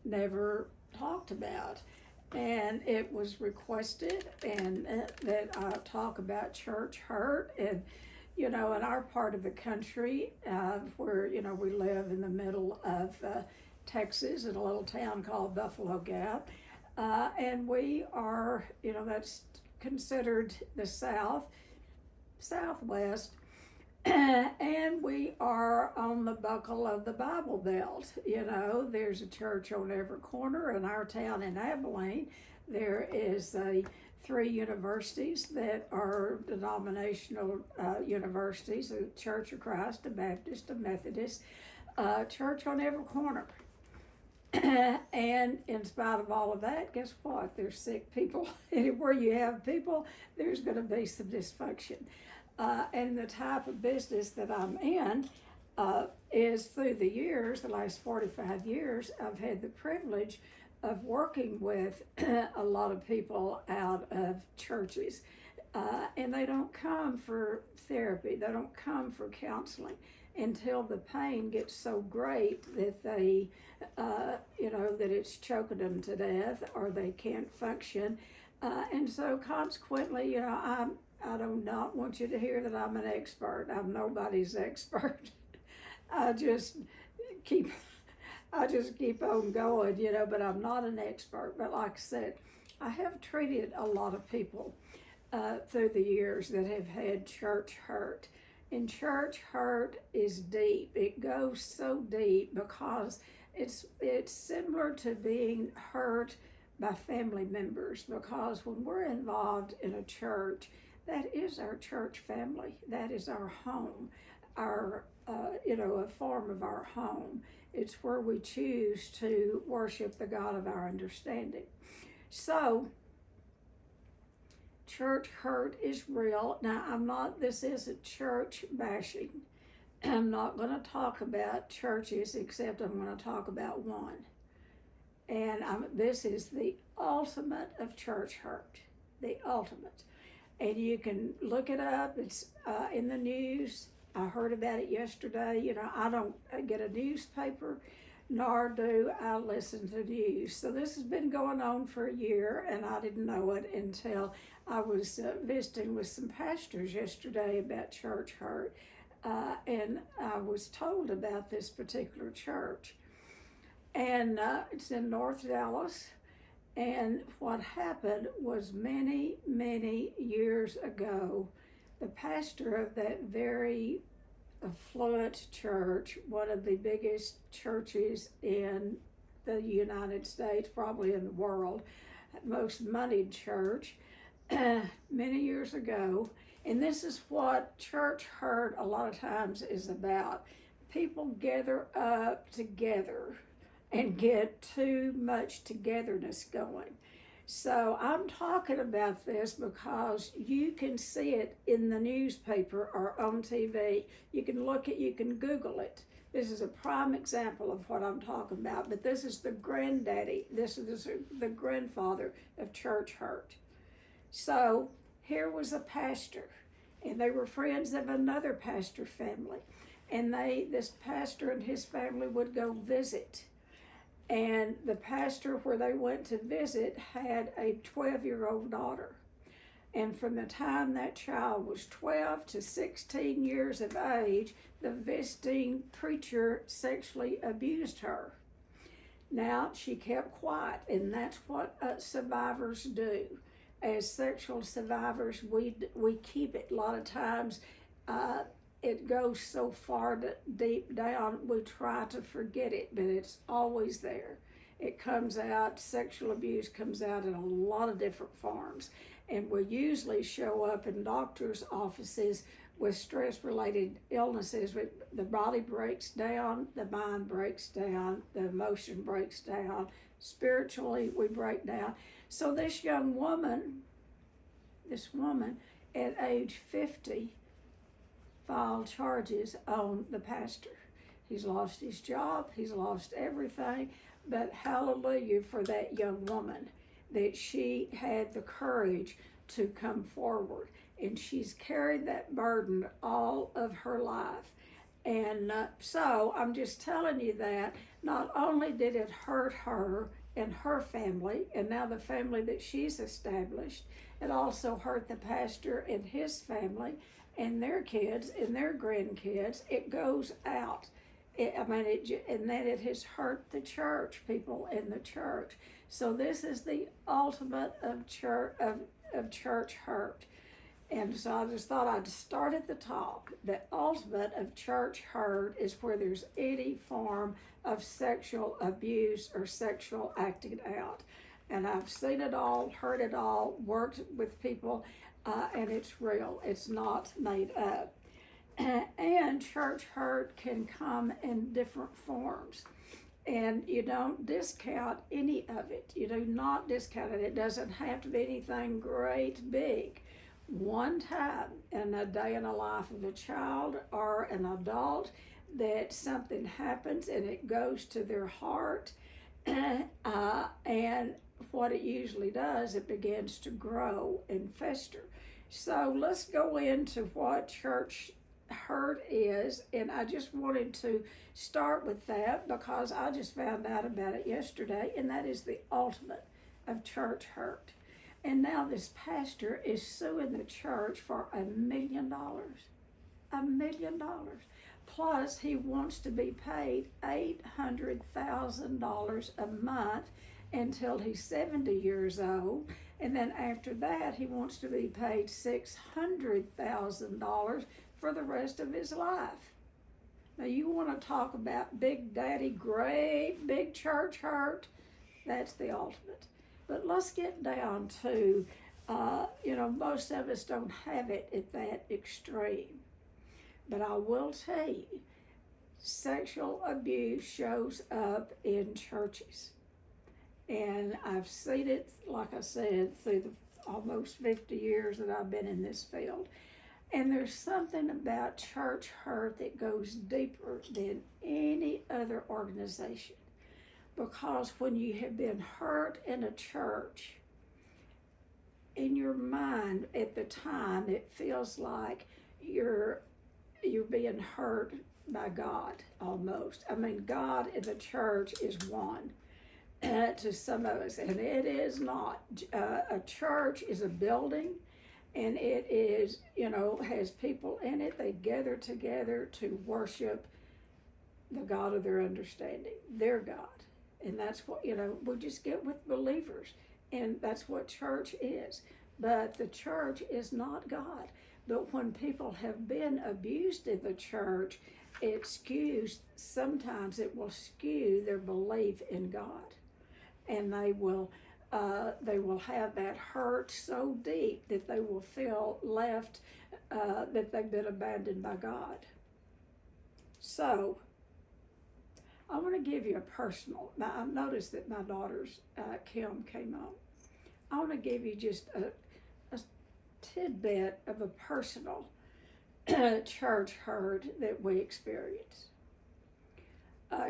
never talked about. And it was requested and that I talk about church hurt. And, in our part of the country, where, we live in the middle of Texas in a little town called Buffalo Gap. And we are, that's considered the Southwest. And we are on the buckle of the Bible Belt. There's a church on every corner. In our town in Abilene, there is 3 universities that are denominational universities: a Church of Christ, a Baptist, a Methodist, church on every corner. And in spite of all of that, guess what? There's sick people. Anywhere you have people, there's going to be some dysfunction. And the type of business that I'm in is through the years, the last 45 years, I've had the privilege of working with a lot of people out of churches. And they don't come for therapy, they don't come for counseling until the pain gets so great that they, that it's choking them to death or they can't function. And so consequently, I do not want you to hear that I'm an expert. I'm nobody's expert. I just keep on going, but I'm not an expert. But like I said, I have treated a lot of people through the years that have had church hurt. And church hurt is deep. It goes so deep because it's similar to being hurt by family members, because when we're involved in a church, that is our church family. That is our home, a form of our home. It's where we choose to worship the God of our understanding. So, church hurt is real. Now, this isn't church bashing. I'm not going to talk about churches, except I'm going to talk about one. And this is the ultimate of church hurt, the ultimate. And you can look it up. It's in the news. I heard about it yesterday. I don't get a newspaper, nor do I listen to news. So this has been going on for a year, and I didn't know it until I was visiting with some pastors yesterday about church hurt. And I was told about this particular church. And it's in North Dallas. And what happened was many, many years ago, the pastor of that very affluent church, one of the biggest churches in the United States, probably in the world, most moneyed church, many years ago. And this is what church hurt a lot of times is about. People gather up together and get too much togetherness going. So I'm talking about this because you can see it in the newspaper or on TV. You can Google it. This is a prime example of what I'm talking about, but this is the granddaddy, this is the grandfather of church hurt. So here was a pastor, and they were friends of another pastor family. And this pastor and his family would go visit. And the pastor where they went to visit had a 12-year-old daughter. And from the time that child was 12 to 16 years of age, the visiting preacher sexually abused her. Now, she kept quiet, and that's what survivors do. As sexual survivors, we keep it. A lot of times, it goes so far deep down, we try to forget it, but it's always there. It comes out, sexual abuse comes out in a lot of different forms. And will usually show up in doctors' offices with stress-related illnesses. The body breaks down, the mind breaks down, the emotion breaks down, spiritually we break down. So this woman at age 50 filed charges on the pastor. He's lost his job, he's lost everything, but hallelujah for that young woman that she had the courage to come forward. And she's carried that burden all of her life. And so I'm just telling you that not only did it hurt her and her family, and now the family that she's established, it also hurt the pastor and his family and their kids and their grandkids. It goes out. And then it has hurt the church, people in the church. So this is the ultimate of church hurt. And so I just thought I'd start at the top. The ultimate of church hurt is where there's any form of sexual abuse or sexual acting out. And I've seen it all, heard it all, worked with people, and it's real. It's not made up. And church hurt can come in different forms. And you don't discount any of it. You do not discount it. It doesn't have to be anything great big. One time in a day in the life of a child or an adult that something happens and it goes to their heart, and what it usually does, it begins to grow and fester. So let's go into what church hurt is, and I just wanted to start with that because I just found out about it yesterday, and that is the ultimate of church hurt. And now this pastor is suing the church for $1 million. $1 million. Plus, he wants to be paid $800,000 a month until he's 70 years old. And then after that, he wants to be paid $600,000 for the rest of his life. Now, you want to talk about Big Daddy, great big church hurt? That's the ultimate. But let's get down to, most of us don't have it at that extreme. But I will tell you, sexual abuse shows up in churches. And I've seen it, like I said, through the almost 50 years that I've been in this field. And there's something about church hurt that goes deeper than any other organization. Because when you have been hurt in a church, in your mind at the time, it feels like you're being hurt by God almost. I mean, God and the church is one to some of us, and it is not. A church is a building, and it is, has people in it. They gather together to worship the God of their understanding, their God. And that's what, we just get with believers. And that's what church is. But the church is not God. But when people have been abused in the church, sometimes it will skew their belief in God. And they will have that hurt so deep that they will feel left, that they've been abandoned by God. So, I want to give you a personal. Now, I noticed that my daughter's Kim came on. I want to give you just a tidbit of a personal church hurt that we experienced.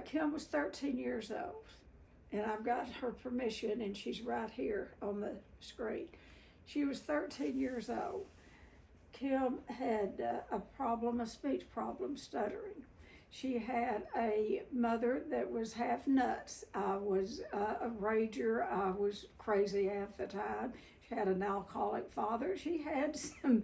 Kim was 13 years old, and I've got her permission, and she's right here on the screen. She was 13 years old. Kim had a speech problem, stuttering. She had a mother that was half nuts. I was a rager. I was crazy half the time. She had an alcoholic father. She had some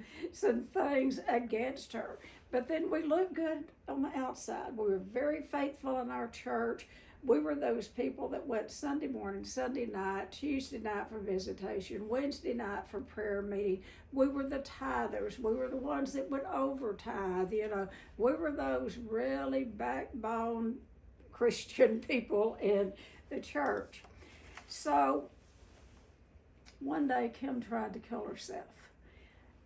things against her. But then we looked good on the outside. We were very faithful in our church. We were those people that went Sunday morning, Sunday night, Tuesday night for visitation, Wednesday night for prayer meeting. We were the tithers. We were the ones that would over tithe, We were those really backbone Christian people in the church. So one day Kim tried to kill herself.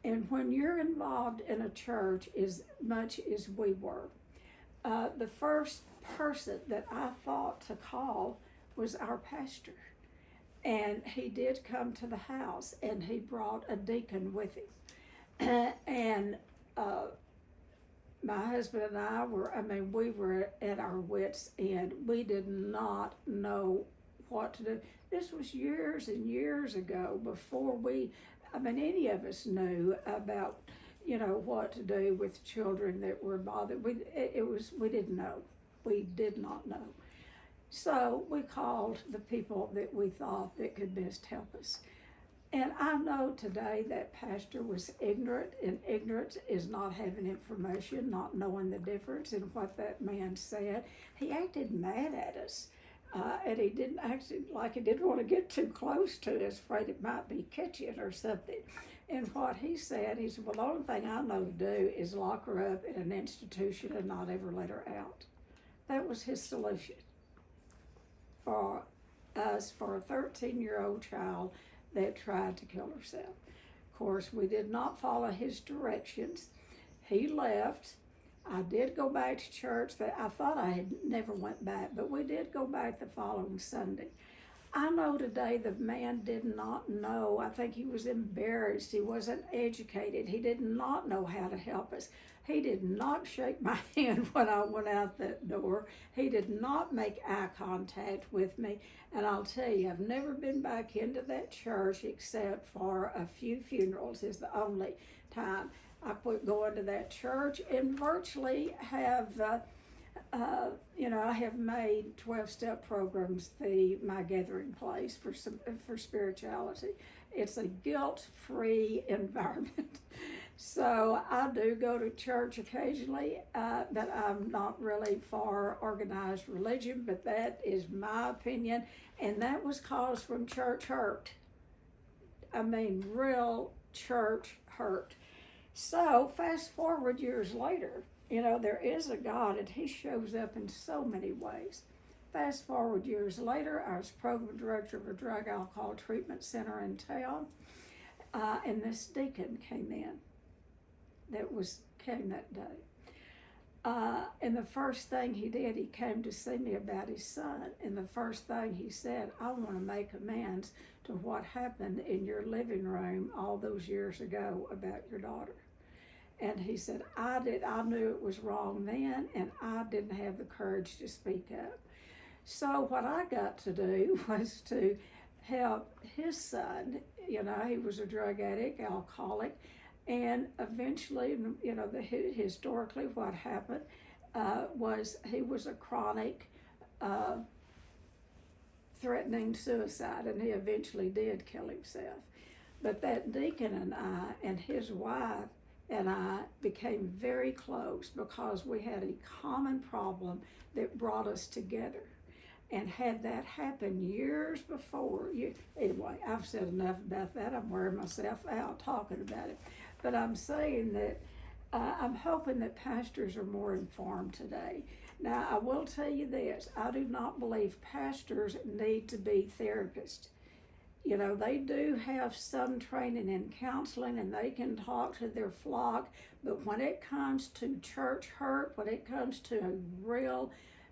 And when you're involved in a church as much as we were, the first person that I thought to call was our pastor. And he did come to the house, and he brought a deacon with him. And my husband and I we were at our wits' end. We did not know what to do. This was years and years ago before any of us knew about, what to do with children that were bothered. We didn't know. We did not know. So we called the people that we thought that could best help us. And I know today that pastor was ignorant, and ignorance is not having information, not knowing the difference in what that man said. He acted mad at us, and he didn't act like he didn't want to get too close to us, afraid it might be kitchen or something. And what he said, well, the only thing I know to do is lock her up in an institution and not ever let her out. That was his solution for us, for a 13-year-old child that tried to kill herself. Of course, we did not follow his directions. He left. I did go back to church. I thought I had never went back, but we did go back the following Sunday. I know today the man did not know. I think he was embarrassed. He wasn't educated. He did not know how to help us. He did not shake my hand when I went out that door. He did not make eye contact with me. And I'll tell you, I've never been back into that church except for a few funerals is the only time. I quit going to that church and virtually have, I have made 12-step programs my gathering place for spirituality. It's a guilt-free environment. So I do go to church occasionally, but I'm not really for organized religion, but that is my opinion, and that was caused from church hurt. I mean, real church hurt. So fast forward years later, there is a God, and he shows up in so many ways. Fast forward years later, I was program director of a drug alcohol treatment center in town, and this deacon came in. Came that day. And the first thing he did, he came to see me about his son. And the first thing he said, I want to make amends to what happened in your living room all those years ago about your daughter. And he said, I knew it was wrong then, and I didn't have the courage to speak up. So what I got to do was to help his son. He was a drug addict, alcoholic. And eventually, historically what happened was he was a chronic threatening suicide, and he eventually did kill himself. But that deacon and I and his wife and I became very close because we had a common problem that brought us together. And had that happened years before, anyway, I've said enough about that. I'm wearing myself out talking about it. But I'm saying that I'm hoping that pastors are more informed today. Now, I will tell you this. I do not believe pastors need to be therapists. They do have some training in counseling, and they can talk to their flock. But when it comes to church hurt, when it comes to a real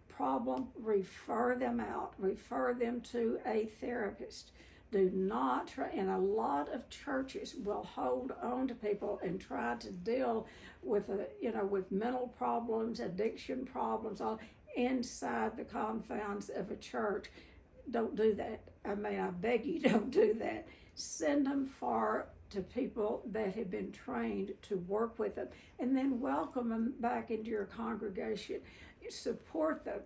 problem, refer them out. Refer them to a therapist. Do not try, and a lot of churches will hold on to people and try to deal with with mental problems, addiction problems, all inside the confines of a church. Don't do that. I beg you, don't do that. Send them to people that have been trained to work with them, and then welcome them back into your congregation. Support them.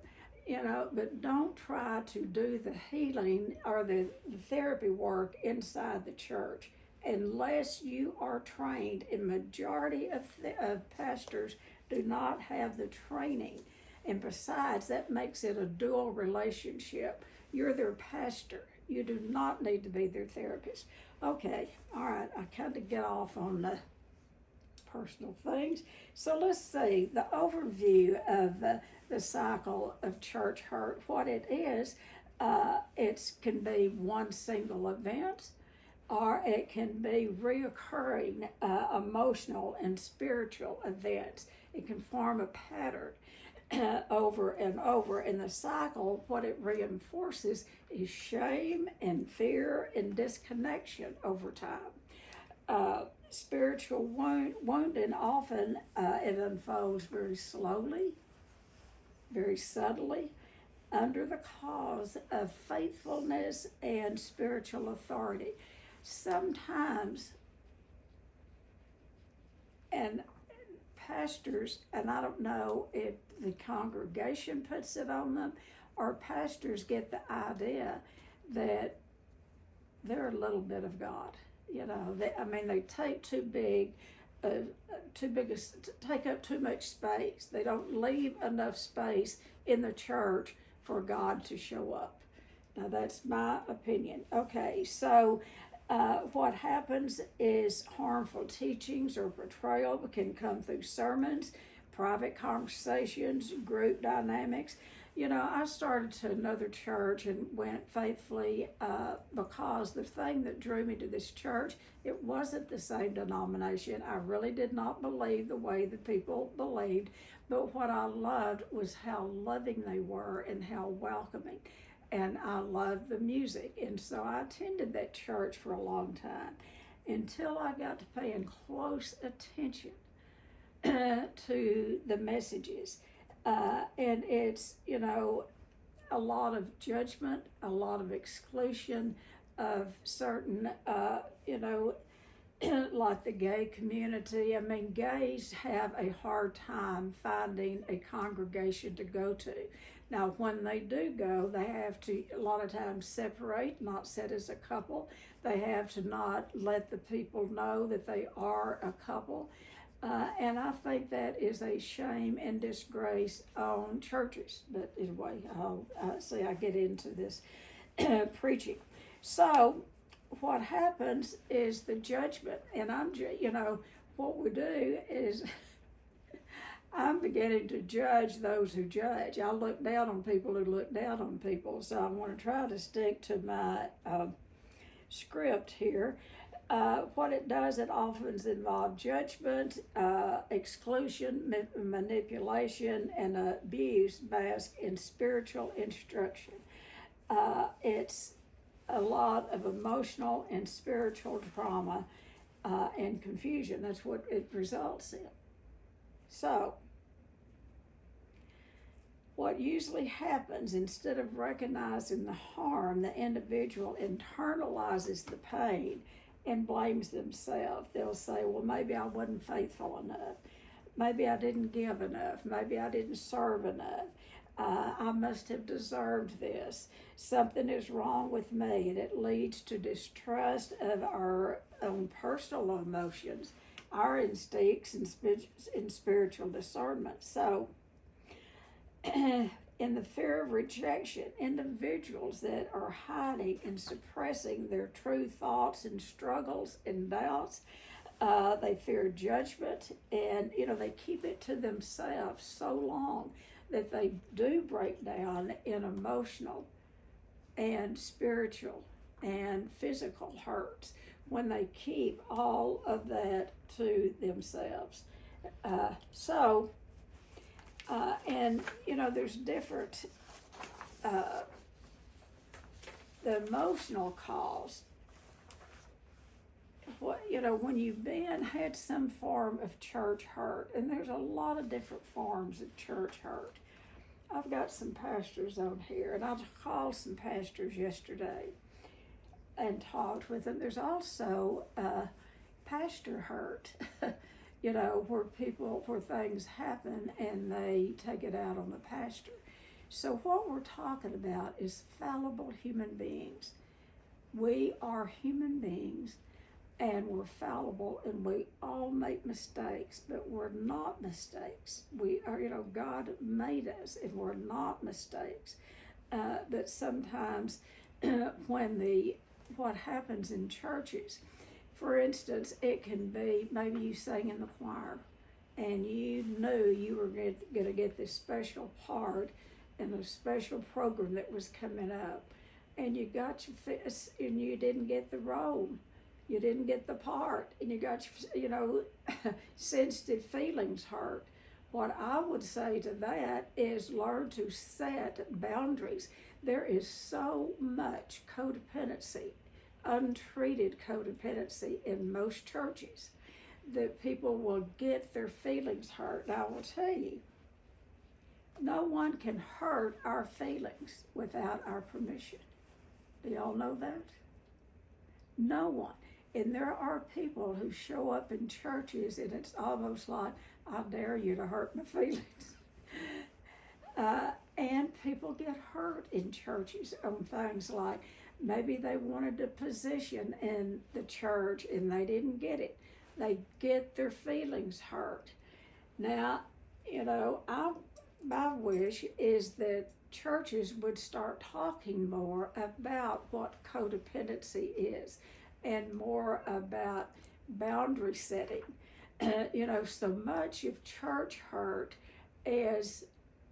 But don't try to do the healing or the therapy work inside the church unless you are trained. And majority of pastors do not have the training. And besides, that makes it a dual relationship. You're their pastor. You do not need to be their therapist. Okay, all right, I kind of get off on the personal things. So let's see, the overview of the cycle of church hurt. What it is, it can be one single event, or it can be reoccurring emotional and spiritual events. It can form a pattern over and over. And the cycle, what it reinforces is shame and fear and disconnection over time. Spiritual wounding often it unfolds very slowly, very subtly, under the cause of faithfulness and spiritual authority. Sometimes and pastors, and I don't know if the congregation puts it on them or pastors get the idea that they're a little bit of God. They take take up too much space. They don't leave enough space in the church for God to show up. Now, that's my opinion. Okay, so what happens is harmful teachings or portrayal can come through sermons, private conversations, group dynamics. I started to another church and went faithfully because the thing that drew me to this church, it wasn't the same denomination. I really did not believe the way the people believed, but what I loved was how loving they were and how welcoming. And I loved the music, and so I attended that church for a long time until I got to paying close attention to the messages. And it's, a lot of judgment, a lot of exclusion of certain, like the gay community. I mean, gays have a hard time finding a congregation to go to. Now, when they do go, they have to, a lot of times, separate, not sit as a couple. They have to not let the people know that they are a couple. And I think that is a shame and disgrace on churches. But anyway, I get into this preaching. So what happens is the judgment. And what we do is I'm beginning to judge those who judge. I look down on people who look down on people. So I want to try to stick to my script here. What it does, it often involves judgment, exclusion, manipulation, and abuse masked in spiritual instruction. It's a lot of emotional and spiritual trauma and confusion. That's what it results in. So, what usually happens, instead of recognizing the harm, the individual internalizes the pain and blames themselves. They'll say, well, maybe I wasn't faithful enough. Maybe I didn't give enough. Maybe I didn't serve enough. I must have deserved this. Something is wrong with me, and it leads to distrust of our own personal emotions, our instincts, and spiritual discernment. So, in the fear of rejection, individuals that are hiding and suppressing their true thoughts and struggles and doubts, they fear judgment, and they keep it to themselves so long that they do break down in emotional and spiritual and physical hurts when they keep all of that to themselves. There's different, the emotional cause. When you've had some form of church hurt, and there's a lot of different forms of church hurt. I've got some pastors on here, and I called some pastors yesterday and talked with them. There's also pastor hurt. Where things happen and they take it out on the pastor. So what we're talking about is fallible human beings. We are human beings, and we're fallible, and we all make mistakes, but we're not mistakes. We are, God made us, and we're not mistakes. But sometimes what happens in churches, for instance, it can be maybe you sang in the choir and you knew you were going to get this special part in a special program that was coming up, and you got and you didn't get the role, you didn't get the part, and you got your sensitive feelings hurt. What I would say to that is learn to set boundaries. There is so much codependency, untreated codependency in most churches, that people will get their feelings hurt. And I will tell you, no one can hurt our feelings without our permission. Do y'all know that? No one. And there are people who show up in churches and it's almost like, I dare you to hurt my feelings. And people get hurt in churches on things like maybe they wanted a position in the church and they didn't get it. They get their feelings hurt. Now, my wish is that churches would start talking more about what codependency is and more about boundary setting. So much of church hurt is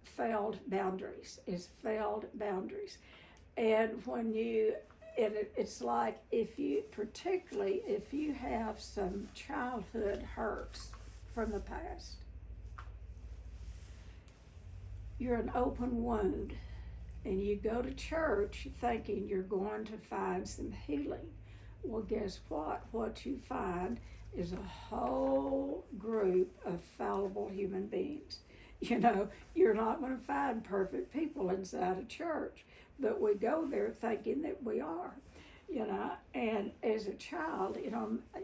failed boundaries, And when it's like particularly if you have some childhood hurts from the past, you're an open wound, and you go to church thinking you're going to find some healing. Well, guess what? What you find is a whole group of fallible human beings. You're not going to find perfect people inside a church, but we go there thinking that we are. And as a child,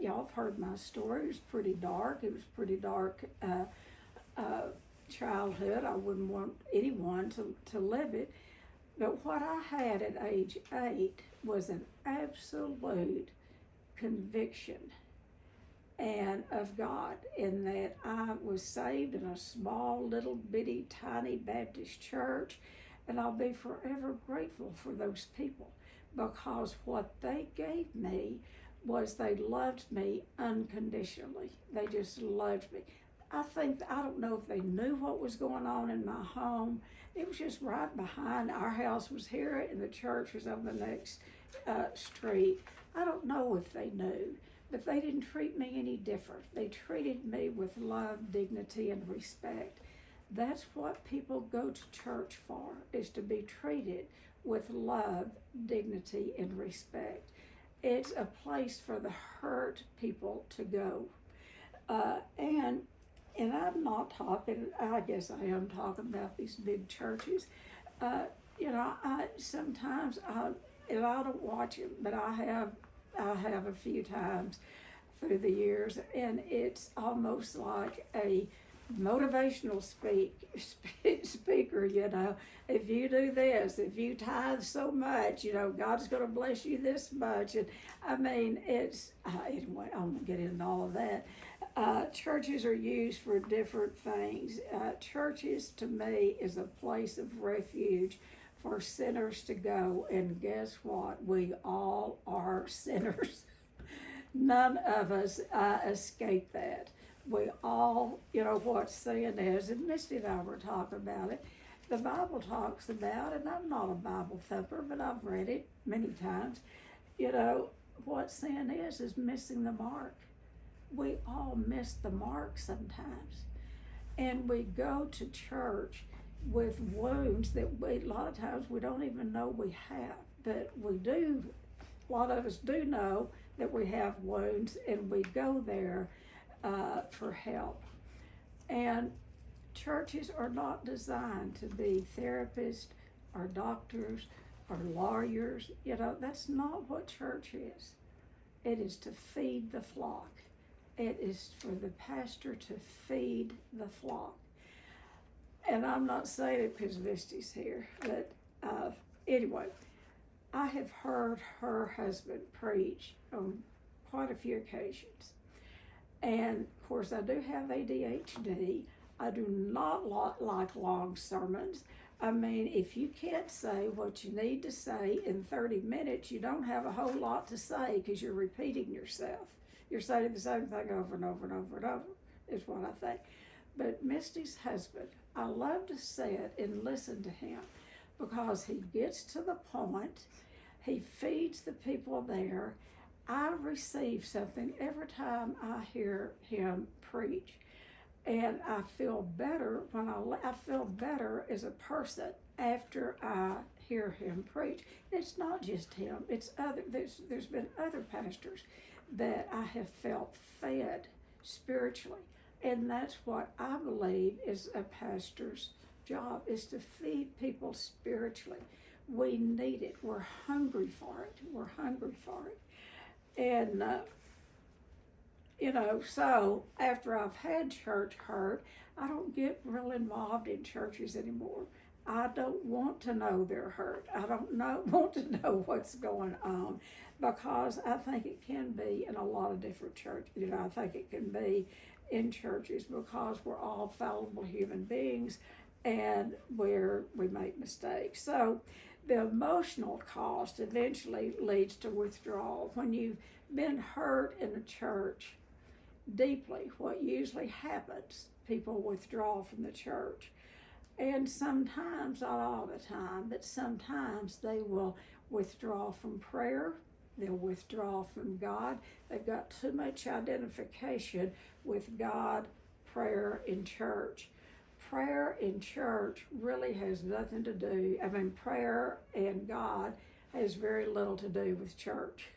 y'all have heard my story. It was pretty dark. It was pretty dark childhood. I wouldn't want anyone to live it. But what I had at age 8 was an absolute conviction and of God, in that I was saved in a small, little, bitty, tiny Baptist church, and I'll be forever grateful for those people, because what they gave me was they loved me unconditionally. They just loved me. I don't know if they knew what was going on in my home. It was just right behind. Our house was here and the church was on the next street. I don't know if they knew, but they didn't treat me any different. They treated me with love, dignity, and respect. That's what people go to church for, is to be treated with love, dignity, and respect. It's a place for the hurt people to go. And I'm not talking, I guess I am talking about these big churches. Sometimes and I don't watch them, but I have a few times through the years, and it's almost like a motivational speaker. If you do this, if you tithe so much, God's going to bless you this much. And I mean, anyway, I won't get into all of that. Churches are used for different things. Churches, to me, is a place of refuge for sinners to go, and guess what? We all are sinners. None of us escape that. We all, what sin is, and Misty and I were talking about it. The Bible talks about, and I'm not a Bible thumper, but I've read it many times, what sin is missing the mark. We all miss the mark sometimes. And we go to church with wounds that a lot of times we don't even know we have, but we do. A lot of us do know that we have wounds, and we go there for help. And churches are not designed to be therapists or doctors or lawyers. That's not what church is. It is to feed the flock. It is for the pastor to feed the flock. And I'm not saying it because Misty's here, but anyway, I have heard her husband preach on quite a few occasions. And of course, I do have ADHD. I do not like long sermons. I mean, if you can't say what you need to say in 30 minutes, you don't have a whole lot to say because you're repeating yourself. You're saying the same thing over and over and over and over, is what I think. But Misty's husband, I love to sit and listen to him because he gets to the point. He feeds the people there. I receive something every time I hear him preach. And I feel better I feel better as a person after I hear him preach. It's not just him. It's there's been other pastors that I have felt fed spiritually. And that's what I believe is a pastor's job, is to feed people spiritually. We need it. We're hungry for it. And So after I've had church hurt, I don't get real involved in churches anymore. I don't want to know they're hurt. I don't want to know what's going on, because I think it can be in a lot of different churches. I think it can be in churches because we're all fallible human beings and we make mistakes. So the emotional cost eventually leads to withdrawal. When you've been hurt in a church deeply, what usually happens, people withdraw from the church. And sometimes, not all the time, but sometimes they will withdraw from prayer. They'll withdraw from God. They've got too much identification with God, prayer, and church. Prayer in church really has nothing to do, prayer and God has very little to do with church.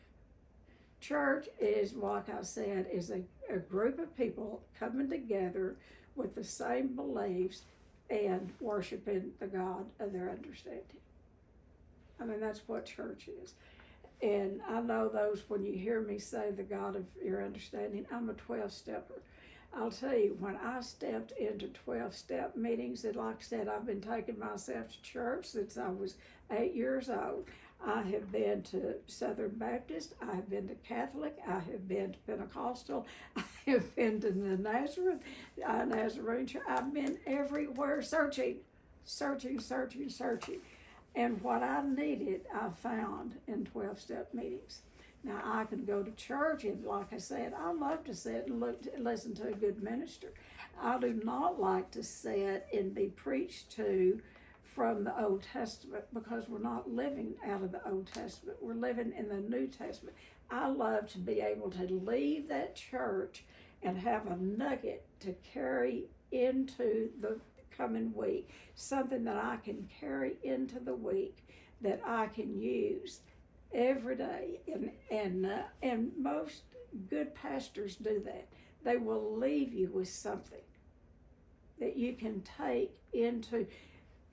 Church is, like I said, is a group of people coming together with the same beliefs and worshiping the God of their understanding. That's what church is. And I know those, when you hear me say the God of your understanding, I'm a 12-stepper. I'll tell you, when I stepped into 12-step meetings, and like I said, I've been taking myself to church since I was 8 years old. I have been to Southern Baptist, I have been to Catholic, I have been to Pentecostal, I have been to the Nazarene Church. I've been everywhere searching. And what I needed, I found in 12-step meetings. Now, I can go to church, and like I said, I love to sit and listen to a good minister. I do not like to sit and be preached to from the Old Testament, because we're not living out of the Old Testament. We're living in the New Testament. I love to be able to leave that church and have a nugget to carry into the coming week, something that I can carry into the week that I can use every day. And most good pastors do that. They will leave you with something that you can take into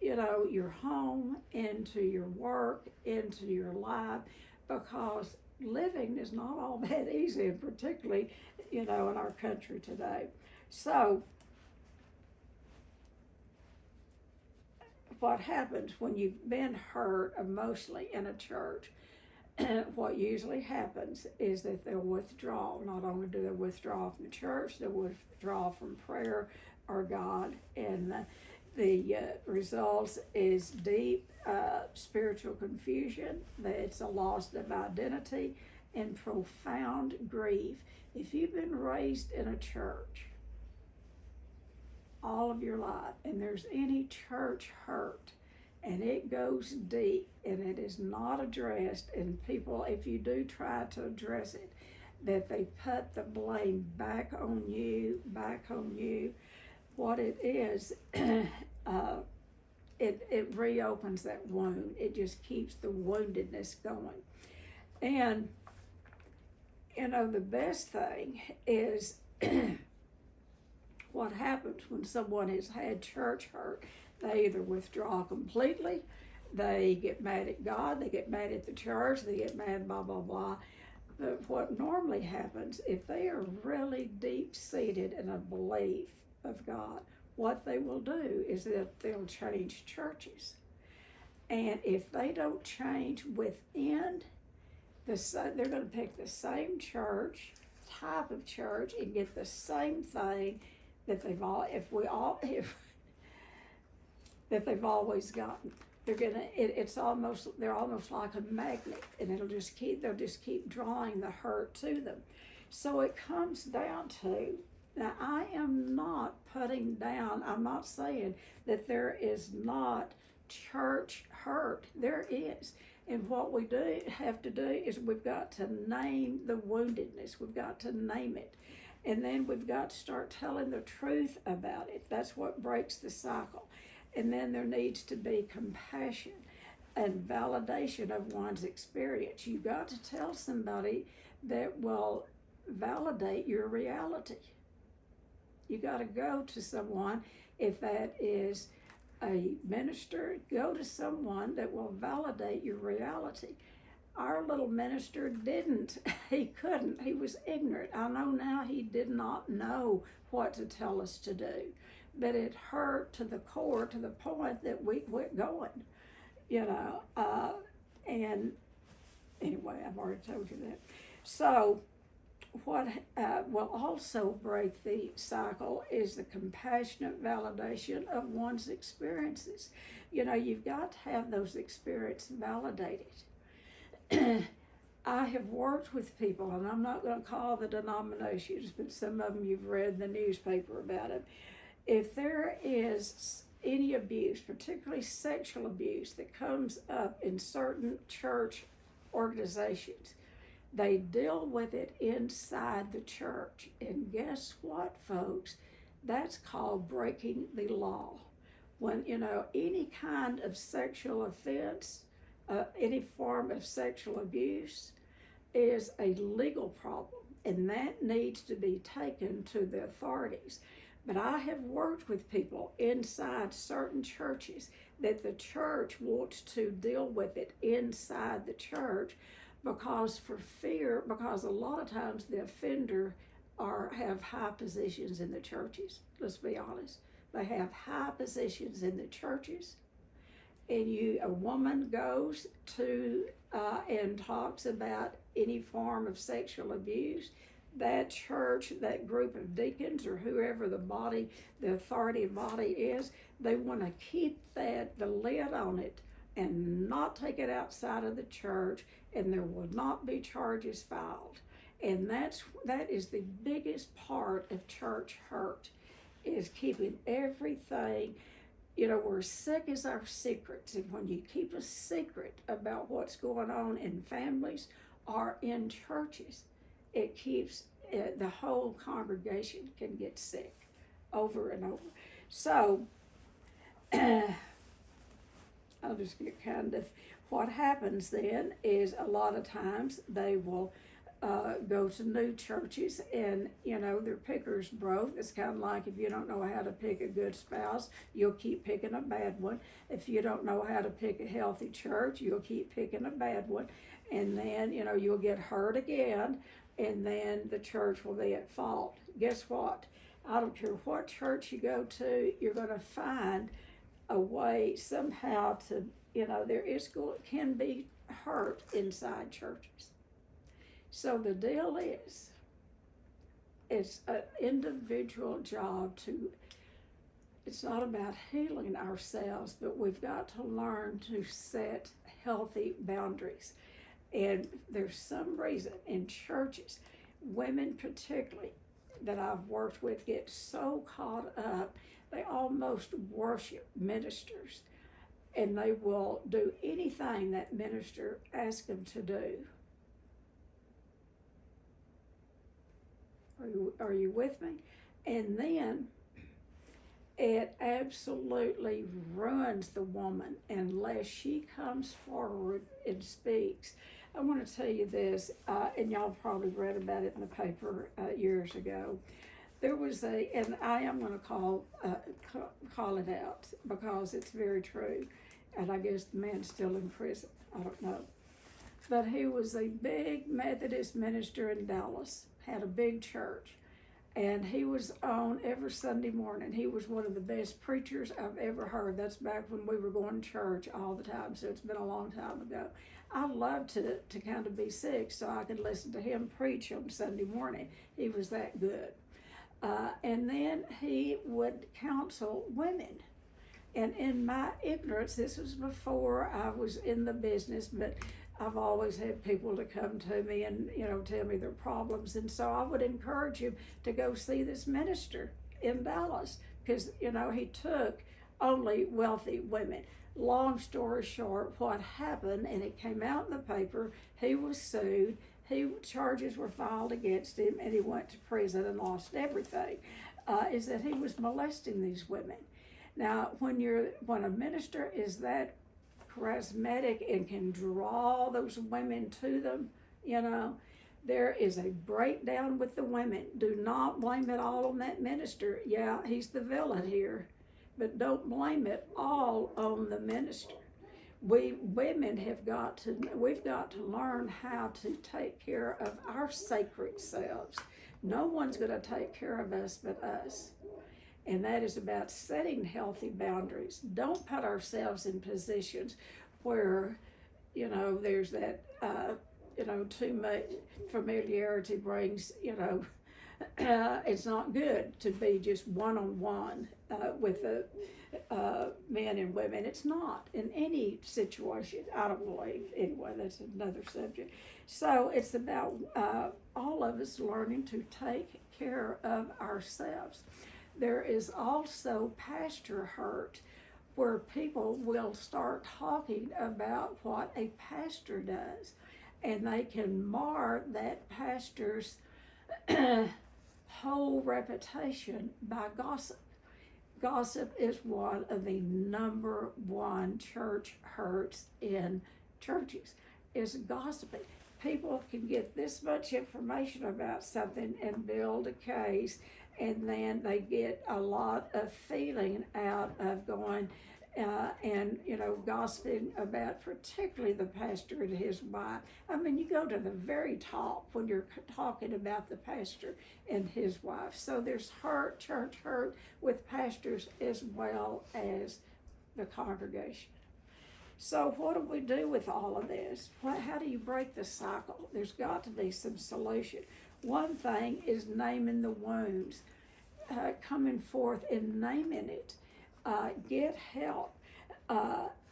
your home, into your work, into your life, because living is not all that easy, and particularly, in our country today. So, what happens when you've been hurt emotionally in a church, what usually happens is that they'll withdraw. Not only do they withdraw from the church, they'll withdraw from prayer or God, and the results is deep spiritual confusion. It's a loss of identity and profound grief. If you've been raised in a church all of your life, and there's any church hurt, and it goes deep, and it is not addressed, and people, if you do try to address it, that they put the blame back on you, what it is, it reopens that wound. It just keeps the woundedness going. And, the best thing is what happens when someone has had church hurt. They either withdraw completely, they get mad at God, they get mad at the church, they get mad, blah, blah, blah. But what normally happens, if they are really deep-seated in a belief of God, what they will do is that they'll change churches. And if they don't change within, they're going to pick the same type of church, and get the same thing that they've always gotten. They're almost like a magnet, and they'll just keep drawing the hurt to them. So it comes down to, now I am not putting down, I'm not saying that there is not church hurt. There is. And what we have to do is we've got to name the woundedness. We've got to name it. And then we've got to start telling the truth about it. That's what breaks the cycle. And then there needs to be compassion and validation of one's experience. You've got to tell somebody that will validate your reality. You got to go to someone, if that is a minister, go to someone that will validate your reality. Our little minister didn't. He couldn't. He was ignorant. I know now he did not know what to tell us to do. But it hurt to the core, to the point that we quit going, and anyway, I've already told you that. So what will also break the cycle is the compassionate validation of one's experiences. You've got to have those experiences validated. I have worked with people, and I'm not going to call the denominations, but some of them you've read in the newspaper about it. If there is any abuse, particularly sexual abuse, that comes up in certain church organizations, they deal with it inside the church. And guess what, folks? That's called breaking the law. When, any kind of sexual offense, any form of sexual abuse is a legal problem, and that needs to be taken to the authorities. But I have worked with people inside certain churches that the church wants to deal with it inside the church because a lot of times the offender have high positions in the churches. Let's be honest. They have high positions in the churches. And a woman goes to and talks about any form of sexual abuse, that church, that group of deacons or whoever the authority body is, they want to keep the lid on it and not take it outside of the church, and there will not be charges filed. And that is the biggest part of church hurt, is keeping everything. We're sick as our secrets, and when you keep a secret about what's going on in families or in churches, it keeps the whole congregation can get sick over and over. So I'll just get what happens then is a lot of times they will go to new churches, and their picker's broke. It's kind of like if you don't know how to pick a good spouse, you'll keep picking a bad one. If you don't know how to pick a healthy church, you'll keep picking a bad one, and then you'll get hurt again, and then the church will be at fault. Guess what? I don't care what church you go to, you're going to find a way somehow to, can be hurt inside churches. So the deal is, it's an individual job it's not about healing ourselves, but we've got to learn to set healthy boundaries. And there's some reason in churches, women particularly, that I've worked with get so caught up, they almost worship ministers, and they will do anything that minister asks them to do. Are you with me? And then it absolutely ruins the woman unless she comes forward and speaks. I want to tell you this, and y'all probably read about it in the paper years ago. There was and I am going to call it out because it's very true, and I guess the man's still in prison. I don't know. But he was a big Methodist minister in Dallas, had a big church, and he was on every Sunday morning. He was one of the best preachers I've ever heard. That's back when we were going to church all the time, so it's been a long time ago. I loved to kind of be sick so I could listen to him preach on Sunday morning. He was that good. And then he would counsel women. And in my ignorance, this was before I was in the business, but I've always had people to come to me and, tell me their problems. And so I would encourage him to go see this minister in Dallas because, he took only wealthy women. Long story short, what happened, and it came out in the paper, he was sued. Charges were filed against him, and he went to prison and lost everything, is that he was molesting these women. Now, when a minister is that charismatic and can draw those women to them, there is a breakdown with the women. Do not blame it all on that minister. Yeah, he's the villain here, but don't blame it all on the minister. we've got to learn how to take care of our sacred selves. No one's going to take care of us but us. And that is about setting healthy boundaries. Don't put ourselves in positions where, there's that, too much familiarity brings, it's not good to be just one-on-one with the men and women. It's not in any situation, I don't believe. Anyway, that's another subject. So it's about all of us learning to take care of ourselves. There is also pastor hurt, where people will start talking about what a pastor does, and they can mar that pastor's whole reputation by gossip. Gossip is one of the number one church hurts in churches, is gossiping. People can get this much information about something and build a case, and then they get a lot of feeling out of going and gossiping about particularly the pastor and his wife. I mean, you go to the very top when you're talking about the pastor and his wife. So there's church hurt with pastors as well as the congregation. So what do we do with all of this? How do you break the cycle? There's got to be some solution. One thing is naming the wounds, coming forth and naming it. Get help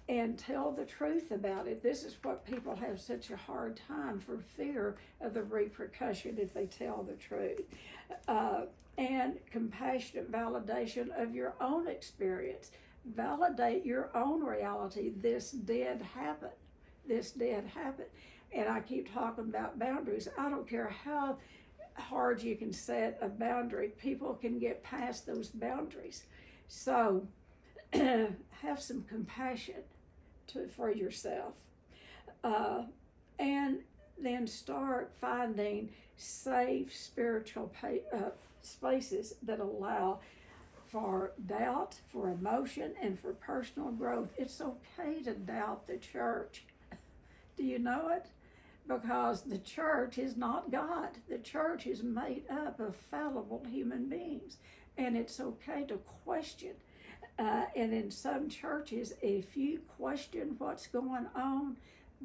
and tell the truth about it. This is what people have such a hard time, for fear of the repercussion if they tell the truth. And compassionate validation of your own experience. Validate your own reality. This did happen. And I keep talking about boundaries. I don't care how hard you can set a boundary, people can get past those boundaries. So have some compassion for yourself. And then start finding safe spiritual spaces that allow for doubt, for emotion, and for personal growth. It's okay to doubt the church. Do you know it? Because the church is not God. The church is made up of fallible human beings, and it's okay to question. And in some churches, if you question what's going on,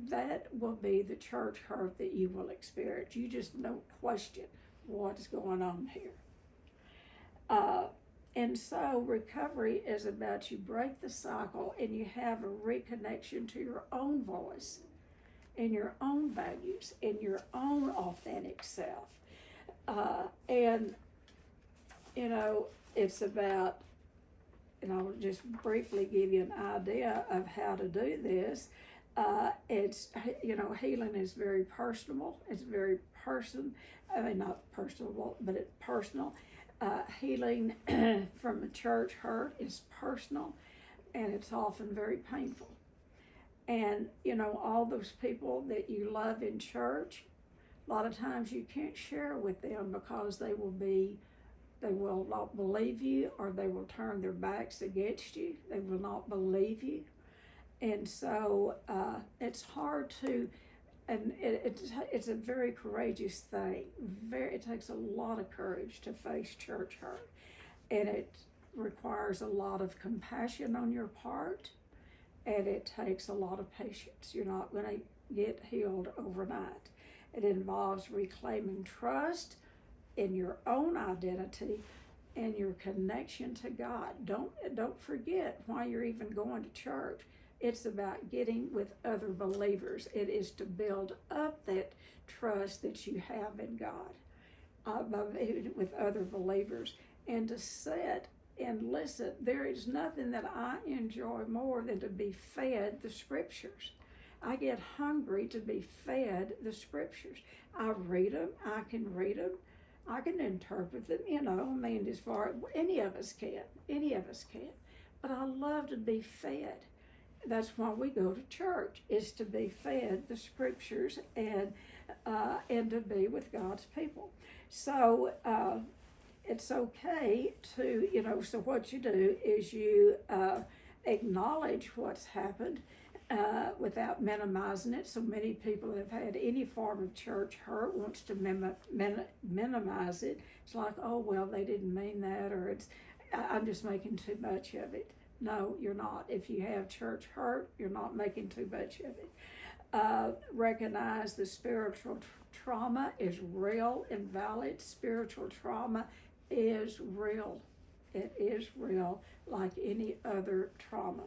that will be the church hurt that you will experience. You just don't question what's going on here. And so recovery is about you break the cycle and you have a reconnection to your own voice and your own values and your own authentic self. And, it's about, and I'll just briefly give you an idea of how to do this. It's, healing is very personal. It's very not personable, but it's personal. Healing from a church hurt is personal, and it's often very painful. And, all those people that you love in church, a lot of times you can't share with them because they will not believe you, or they will turn their backs against you. They will not believe you. And so it's hard to, and it's a very courageous thing. It takes a lot of courage to face church hurt. And it requires a lot of compassion on your part, and it takes a lot of patience. You're not going to get healed overnight. It involves reclaiming trust in your own identity and your connection to God. Don't forget why you're even going to church. It's about getting with other believers. It is to build up that trust that you have in God with other believers, and to sit and listen. There is nothing that I enjoy more than to be fed the scriptures. I get hungry to be fed the scriptures. I read them. I can read them. I can interpret them, as far as any of us can. But I love to be fed. That's why we go to church, is to be fed the scriptures and to be with God's people. So it's okay to, so what you do is you acknowledge what's happened, without minimizing it. So many people that have had any form of church hurt wants to minimize it. It's like, oh, well, they didn't mean that, or I'm just making too much of it. No, you're not. If you have church hurt, you're not making too much of it. Recognize the spiritual trauma is real and valid. Spiritual trauma is real. It is real, like any other trauma.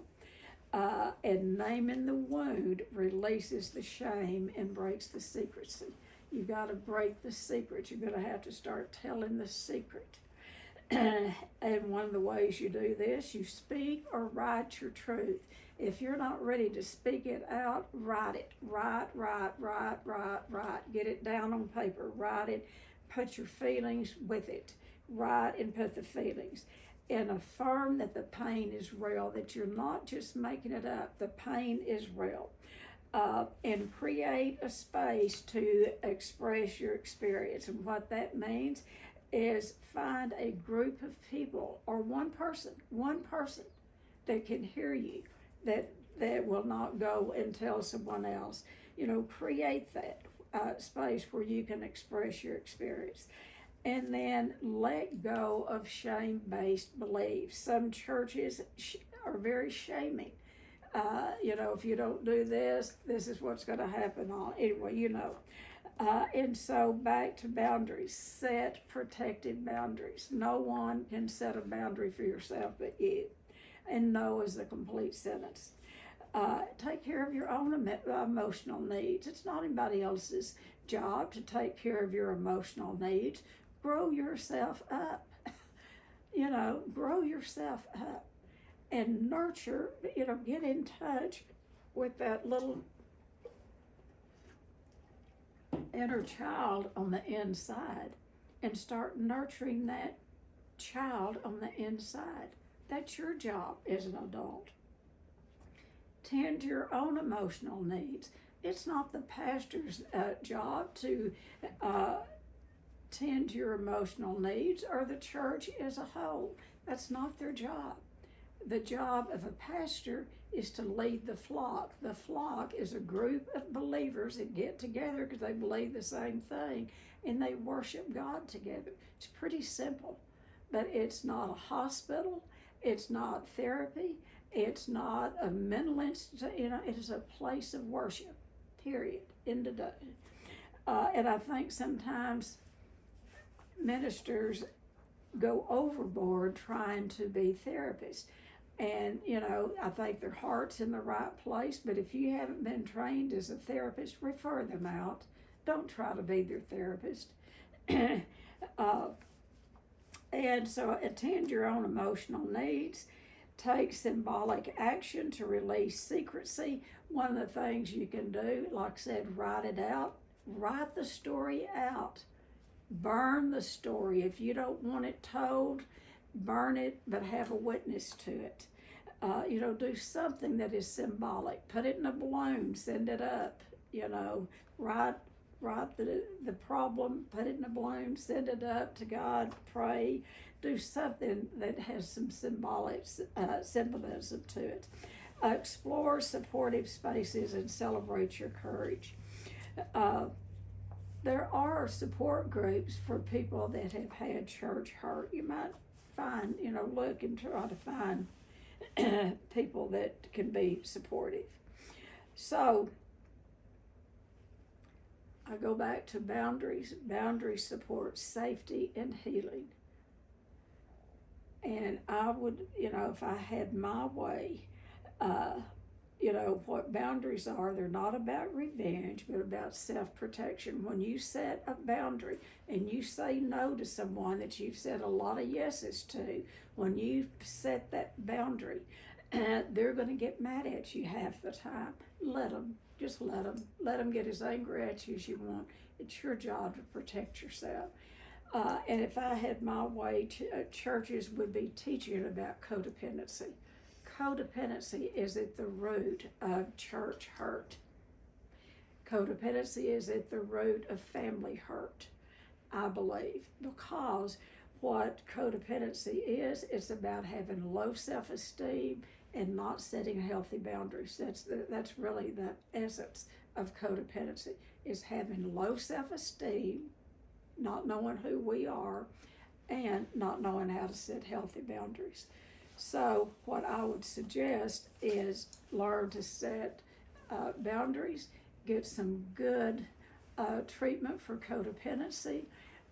And naming the wound releases the shame and breaks the secrecy. You've got to break the secret. You're going to have to start telling the secret. And one of the ways you do this, you speak or write your truth. If you're not ready to speak it out, write it. Write. Get it down on paper. Write it. Put your feelings with it. Write and put the feelings. And affirm that the pain is real, that you're not just making it up. The pain is real. And create a space to express your experience. And what that means is find a group of people or one person that can hear you, that will not go and tell someone else. Create that space where you can express your experience. And then let go of shame-based beliefs. Some churches are very shaming. If you don't do this, this is what's going to happen. Anyway, And so back to boundaries. Set protected boundaries. No one can set a boundary for yourself but you. And no is a complete sentence. Take care of your own emotional needs. It's not anybody else's job to take care of your emotional needs. Grow yourself up. Grow yourself up. And nurture, get in touch with that little inner child on the inside and start nurturing that child on the inside. That's your job as an adult. Tend to your own emotional needs. It's not the pastor's job to tend to your emotional needs or the church as a whole. That's not their job. The job of a pastor is to lead the flock. The flock is a group of believers that get together because they believe the same thing and they worship God together. It's pretty simple, but it's not a hospital. It's not therapy. It's not a mental institute. It is a place of worship, period, end of day. And I think sometimes ministers go overboard trying to be therapists. And, I think their heart's in the right place, but if you haven't been trained as a therapist, refer them out. Don't try to be their therapist. And so attend your own emotional needs. Take symbolic action to release secrecy. One of the things you can do, like I said, write it out. Write the story out. Burn the story. If you don't want it told, burn it, but have a witness to it. Do something that is symbolic. Put it in a balloon, send it up. Write the problem, put it in a balloon, send it up to God, pray. Do something that has some symbolic symbolism to it. Explore supportive spaces and celebrate your courage. There are support groups for people that have had church hurt. You might find, look and try to find people that can be supportive. So, I go back to boundaries. Boundaries support safety and healing. And I would, if I had my way, what boundaries are, they're not about revenge, but about self-protection. When you set a boundary and you say no to someone that you've said a lot of yeses to, when you set that boundary, they're going to get mad at you half the time. Let them. Just let them get as angry at you as you want. It's your job to protect yourself. And if I had my way, churches would be teaching about codependency. Codependency is at the root of church hurt. Codependency is at the root of family hurt, I believe, because what codependency is, it's about having low self-esteem and not setting healthy boundaries. That's really the essence of codependency, is having low self-esteem, not knowing who we are, and not knowing how to set healthy boundaries. So what I would suggest is learn to set boundaries, get some good treatment for codependency,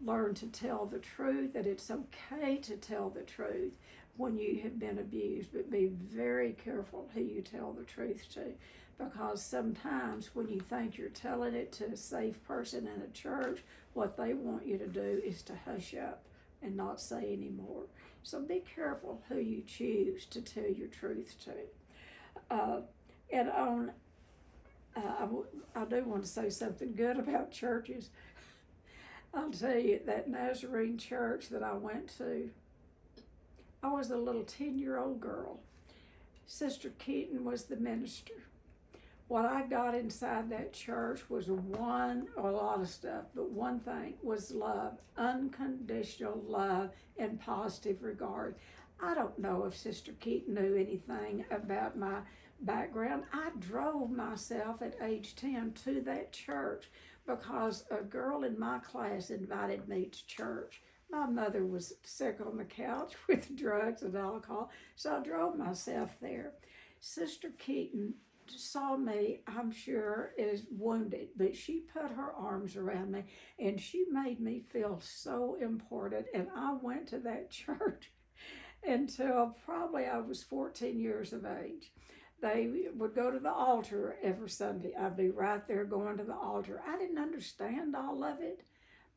learn to tell the truth, that it's okay to tell the truth when you have been abused, but be very careful who you tell the truth to, because sometimes when you think you're telling it to a safe person in a church, what they want you to do is to hush up and not say anymore. So be careful who you choose to tell your truth to. And on, I do want to say something good about churches. I'll tell you, that Nazarene church that I went to, I was a little 10-year-old girl. Sister Keaton was the minister. What I got inside that church was a lot of stuff, but one thing was love, unconditional love and positive regard. I don't know if Sister Keaton knew anything about my background. I drove myself at age 10 to that church because a girl in my class invited me to church. My mother was sick on the couch with drugs and alcohol, so I drove myself there. Sister Keaton saw me, I'm sure, as wounded, but she put her arms around me and she made me feel so important. And I went to that church until probably I was 14 years of age. They would go to the altar every Sunday. I'd be right there going to the altar. I didn't understand all of it,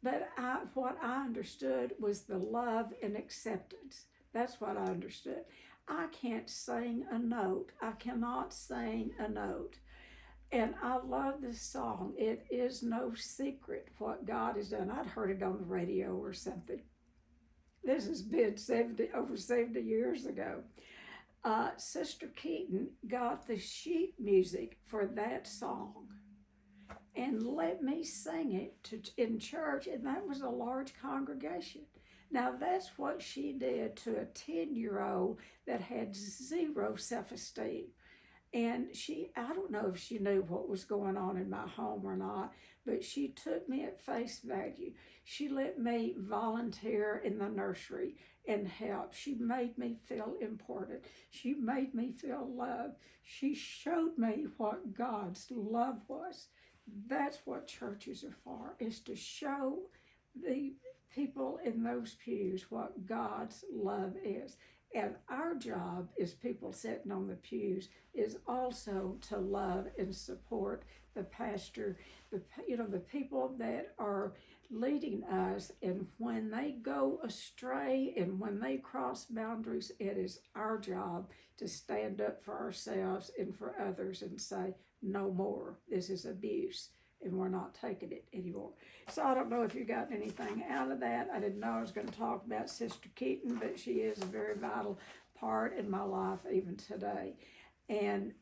but what I understood was the love and acceptance. That's what I understood. I can't sing a note. I cannot sing a note. And I love this song. It is no secret what God has done. I'd heard it on the radio or something. This has been over 70 years ago. Sister Keaton got the sheet music for that song and let me sing it in church, and that was a large congregation. Now that's what she did to a 10-year-old that had zero self-esteem. And I don't know if she knew what was going on in my home or not, but she took me at face value. She let me volunteer in the nursery and help. She made me feel important. She made me feel loved. She showed me what God's love was. That's what churches are for, is to show the people in those pews what God's love is. And our job as people sitting on the pews is also to love and support the pastor, the people that are leading us. And when they go astray and when they cross boundaries, it is our job to stand up for ourselves and for others and say, no more. This is abuse, and we're not taking it anymore. So I don't know if you got anything out of that. I didn't know I was going to talk about Sister Keaton, but she is a very vital part in my life even today. And,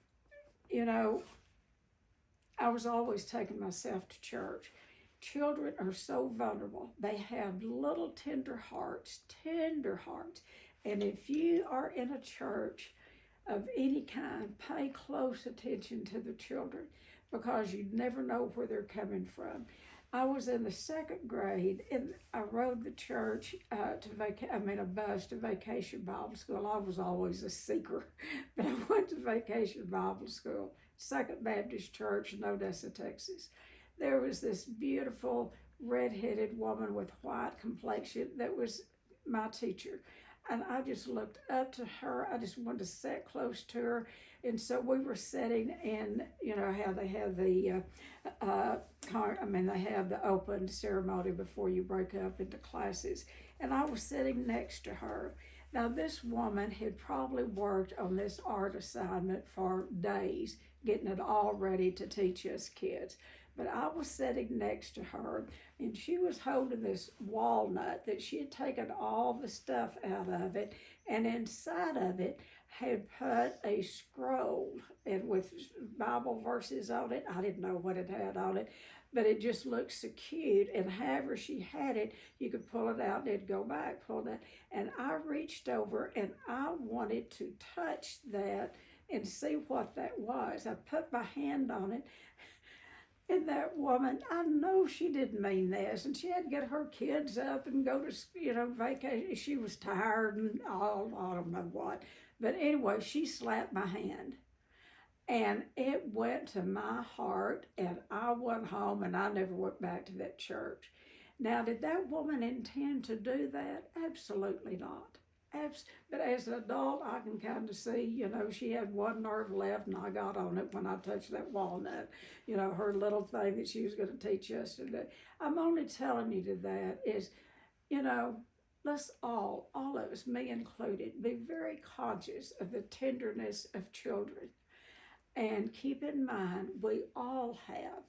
I was always taking myself to church. Children are so vulnerable. They have little tender hearts. And if you are in a church of any kind, pay close attention to the children, because you never know where they're coming from. I was in the second grade, and I rode the church a bus to Vacation Bible School. I was always a seeker, but I went to Vacation Bible School, Second Baptist Church in Odessa, Texas. There was this beautiful red-headed woman with white complexion that was my teacher. And I just looked up to her. I just wanted to sit close to her. And so we were sitting in, how they have they have the open ceremony before you break up into classes. And I was sitting next to her. Now, this woman had probably worked on this art assignment for days, getting it all ready to teach us kids. But I was sitting next to her, and she was holding this walnut that she had taken all the stuff out of it, and inside of it had put a scroll and with Bible verses on it. I didn't know what it had on it, but it just looked so cute. And however she had it, you could pull it out and it'd go back, pull that. And I reached over and I wanted to touch that and see what that was. I put my hand on it. And that woman, I know she didn't mean this, and she had to get her kids up and go to, vacation. She was tired and all, I don't know what. But anyway, she slapped my hand. And it went to my heart, and I went home, and I never went back to that church. Now, did that woman intend to do that? Absolutely not. But as an adult, I can kind of see, she had one nerve left, and I got on it when I touched that walnut, her little thing that she was going to teach us to do. I'm only telling you to that is, let's all of us, me included, be very conscious of the tenderness of children. And keep in mind, we all have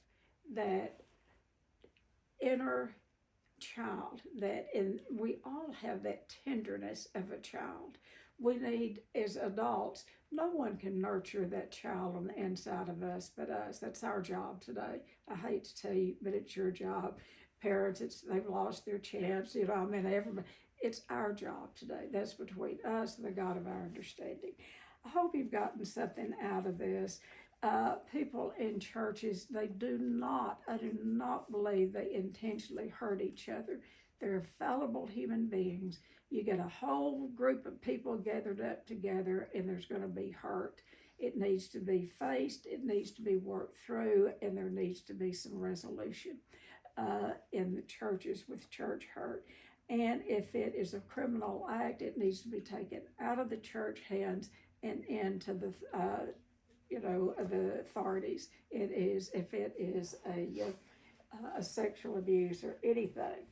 that inner child, we all have that tenderness of a child. We need, as adults, no one can nurture that child on the inside of us but us. That's our job today. I hate to tell you, but it's your job. Parents, they've lost their chance. Everybody. It's our job today. That's between us and the God of our understanding. I hope you've gotten something out of this. People in churches, I do not believe they intentionally hurt each other. They're fallible human beings. You get a whole group of people gathered up together and there's going to be hurt. It needs to be faced, it needs to be worked through, and there needs to be some resolution in the churches with church hurt. And if it is a criminal act, it needs to be taken out of the church hands and into the the authorities. It is, if it is a sexual abuse or anything,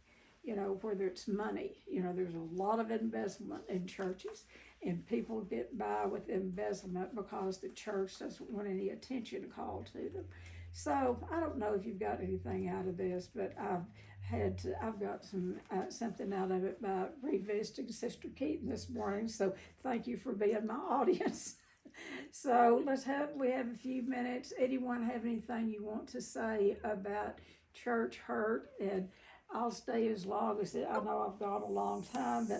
whether it's money, there's a lot of embezzlement in churches, and people get by with embezzlement because the church doesn't want any attention called to them. So I don't know if you've got anything out of this, but I've got something out of it by revisiting Sister Keaton this morning. So thank you for being my audience. So we have a few minutes. Anyone have anything you want to say about church hurt? And I'll stay as long as I know I've gone a long time, but